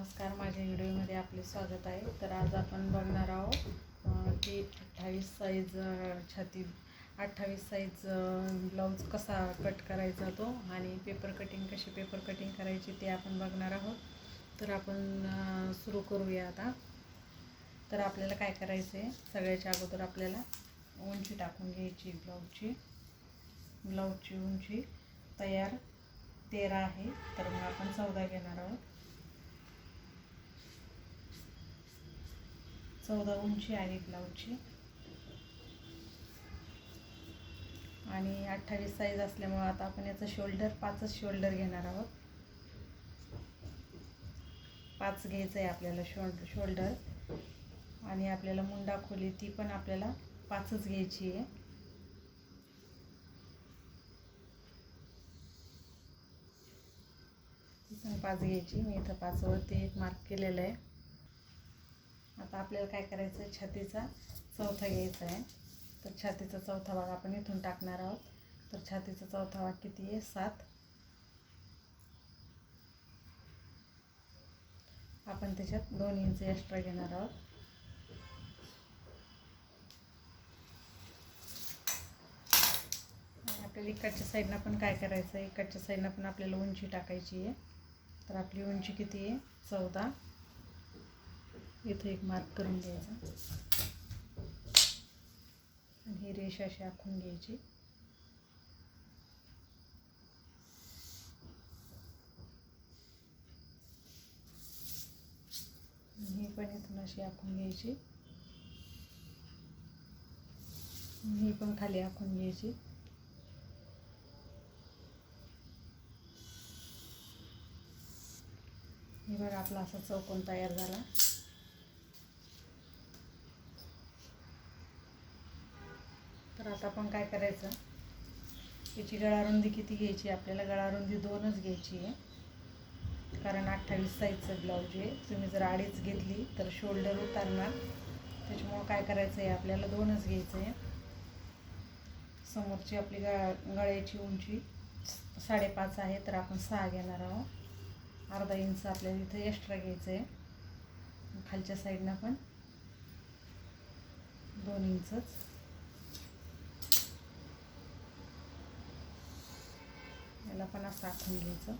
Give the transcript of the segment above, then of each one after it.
नमस्कार, माझ्या व्हिडिओमध्ये आपले स्वागत आहे. तर आज आपण बघणार आहोत की 28 साईज छाती 28 साईज ब्लाऊज कसा कट करायचा तो आणि पेपर कटिंग करायची ते आपण बघणार आहोत. तर आपण सुरू करूया आता. तर आपल्याला काय करायचं आहे, सगळ्याच्या अगोदर आपल्याला उंची टाकून घ्यायची. ब्लाऊजची उंची तयार 13 आहे, तर मग आपण 14 घेणार आहोत. 14 उंची आहे ब्लाऊजची आणि 28 साईज असल्यामुळे आता आपण याचं शोल्डर 5च शोल्डर घेणार आहोत. 5 घ्यायचं आहे आपल्याला शोल्डर. आणि आपल्याला मुंडा खोली ती पण आपल्याला 5च घ्यायची आहे. ती पण 5 घ्यायची. मी इथं 5 वरती एक मार्क केलेलं आहे. आता आपल्याला काय करायचं आहे, छातीचा चौथा घ्यायचा आहे. तर छातीचा चौथा भाग आपण इथून टाकणार आहोत. तर छातीचा चौथा भाग किती आहे? 7. आपण त्याच्यात 2 इंच एक्स्ट्रा घेणार आहोत. आणि आपल्याला इकडच्या साईडनं पण काय करायचं आहे, इकडच्या साईडनं पण आपल्याला उंची टाकायची आहे. तर आपली उंची किती आहे? 14. इथे एक मार्क करून घ्यायचा आणि ही रेषा अशी आखून घ्यायची. ही पण इथून अशी आखून घ्यायची. ही पण खाली आखून घ्यायची. हे बघा, आपला असा चौकोन तयार झाला. तर आता आपण काय करायचं, याची गळारुंदी किती घ्यायची? आपल्याला गळारुंदी 2च घ्यायची आहे, कारण 28 साईजचं ब्लाऊज आहे. तुम्ही जर 2.5 घेतली तर शोल्डर उतारणार. त्याच्यामुळं काय करायचं आहे, आपल्याला 2च घ्यायचं आहे. समोरची आपली गळ्याची उंची 5.5 आहे, तर आपण 6 घेणार आहोत. अर्धा इंच आपल्याला इथं एक्स्ट्रा घ्यायचं आहे. खालच्या साईडनं पण 2 इंचच. याला पण असं आखून घ्यायचं.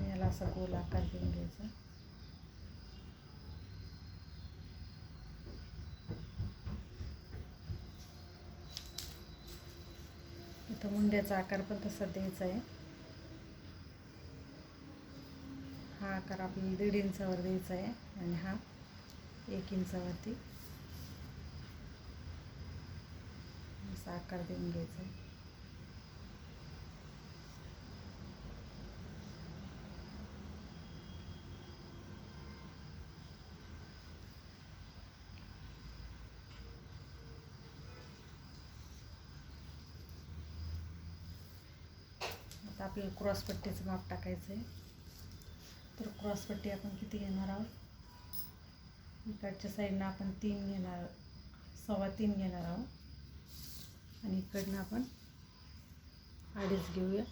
याला असं गोल आकार देऊन घ्यायचा. इथं मुंड्याचा आकार पण तसा द्यायचा आहे. हा आकार आपल्याला 1.5 इंचावर द्यायचा आहे आणि हा 1 इंचावरती असा आकार देऊन घ्यायचा आहे. आता आपल्याला क्रॉसपट्टीचं माप टाकायचं आहे. तर क्रॉसपट्टी आपण किती घेणार आहोत? इकडच्या साईडनं आपण 3 घेणार, 3.25 घेणार आहोत. आणि इकडनं आपण 2.5 घेऊया.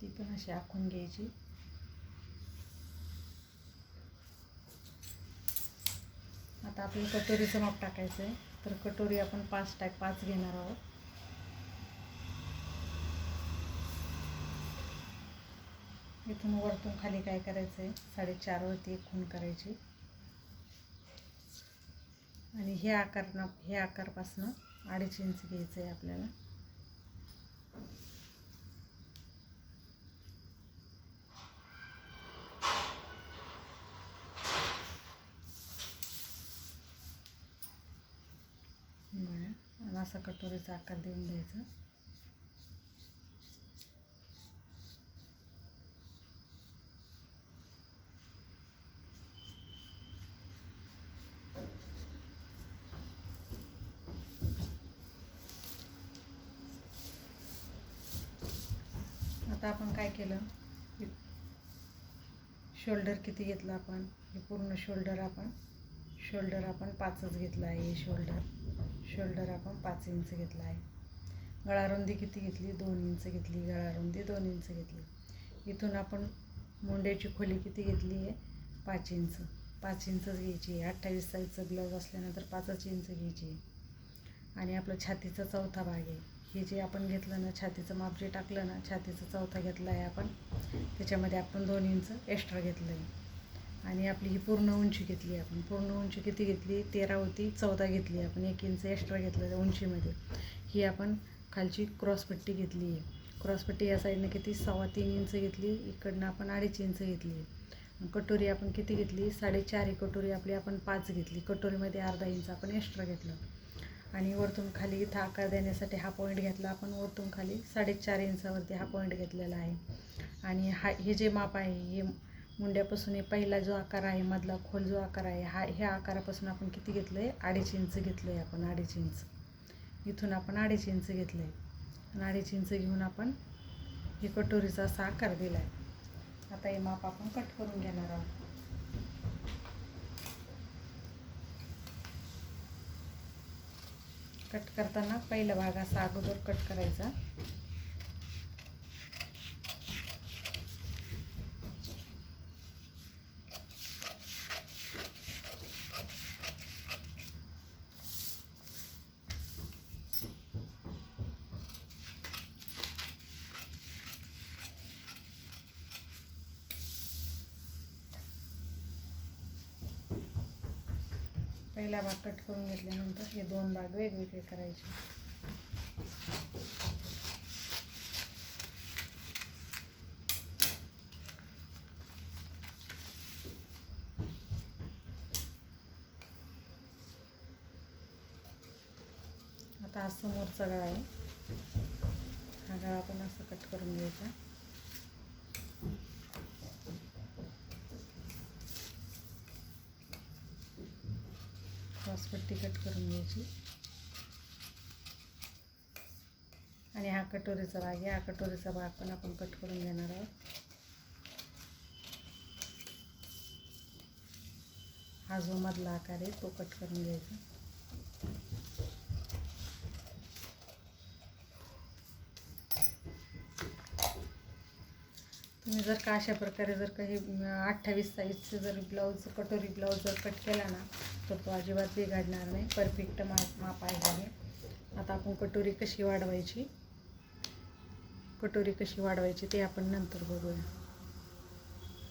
ती पण अशी आखून घ्यायची. आता आपल्याला कटोरीचं माप टाकायचं आहे. तर कटोरी आपण 5 घेणार आहोत. इथून वरतून खाली काय करायचं आहे, 4.5 वरती एक खूण करायची. आणि हे आकारपासनं 2.5 इंच घ्यायचं आहे आपल्याला. आणि असा कटोरीचा आकार देऊन द्यायचा. आता आपण काय केलं, शोल्डर किती घेतलं आपण, हे पूर्ण शोल्डर आपण शोल्डर आपण 5च घेतला आहे. शोल्डर आपण 5 इंच घेतला आहे. गळारुंदी किती घेतली? 2 इंच घेतली. गळारुंदी 2 इंच घेतली. इथून आपण मुंड्याची खोली किती घेतली आहे? 5 इंच. 5 इंचच घ्यायची आहे. 28 साईजचं ब्लाऊज असल्यानंतर 5च इंच घ्यायची आहे. आणि आपलं छातीचा चौथा भाग आहे. हे जे आपण घेतलं ना, छातीचं माप जे टाकलं ना, छातीचा चौथा घेतला आहे आपण. त्याच्यामध्ये आपण 2 इंच एक्स्ट्रा घेतलं आहे. आणि आपली ही पूर्ण उंची घेतली आपण. पूर्ण उंची किती घेतली? 13 होती, 14 घेतली आपण. 1 इंच एक्स्ट्रा घेतलं उंचीमध्ये. ही आपण खालची क्रॉसपट्टी घेतली आहे. क्रॉसपट्टी या साईडनं किती? 3.25 इंच घेतली. इकडनं आपण 2.5 इंच घेतली आहे. कटोरी आपण किती घेतली? 4.5 ही कटोरी आपली आपण 5 घेतली. कटोरीमध्ये अर्धा इंच आपण एक्स्ट्रा घेतलं. आणि वरतून खाली इथं आकार देण्यासाठी हा पॉईंट घेतला आपण. वरतून खाली 4.5 इंचावरती हा पॉईंट घेतलेला आहे. आणि हे जे माप आहे, हे मुंड्यापासून हे पहिला जो आकार आहे, मधला खोल जो आकार आहे, ह्या आकारापासून आपण किती घेतलं आहे? 2.5 इंच घेतलं आहे आपण. 2.5 इंच. इथून आपण 2.5 इंच घेतलं आहे. आणि 2.5 इंच घेऊन आपण हे कटोरीचा असा आकार दिला आहे. आता हे माप आपण कट करून घेणार आहोत. कट करताना पहिला भाग असा अगोदर कट करायचा. पहिला भाग कट करून घेतल्यानंतर हे 2 भाग वेगवेगळे करायचे. आता हा समोरचा गळा आहे. हा गळा आपण असं कट करून घ्यायचा. क्रॉसपट्टी कट करून घ्यायची. आणि हा कटोरीचा भाग आहे. हा कटोरीचा भाग पण आपण कट करून घेणार आहोत. हा जो मधला आकार आहे तो कट करून घ्यायचा. तुम्ही जर का अशा प्रकारे जर काही 28 साईजचे जर ब्लाऊज, कटोरी ब्लाऊज जर कट केला ना, तर तो अजिबात बिघडणार नाही. परफेक्ट माप आहे. आता आपण कटोरी कशी वाढवायची ते आपण नंतर बघूया.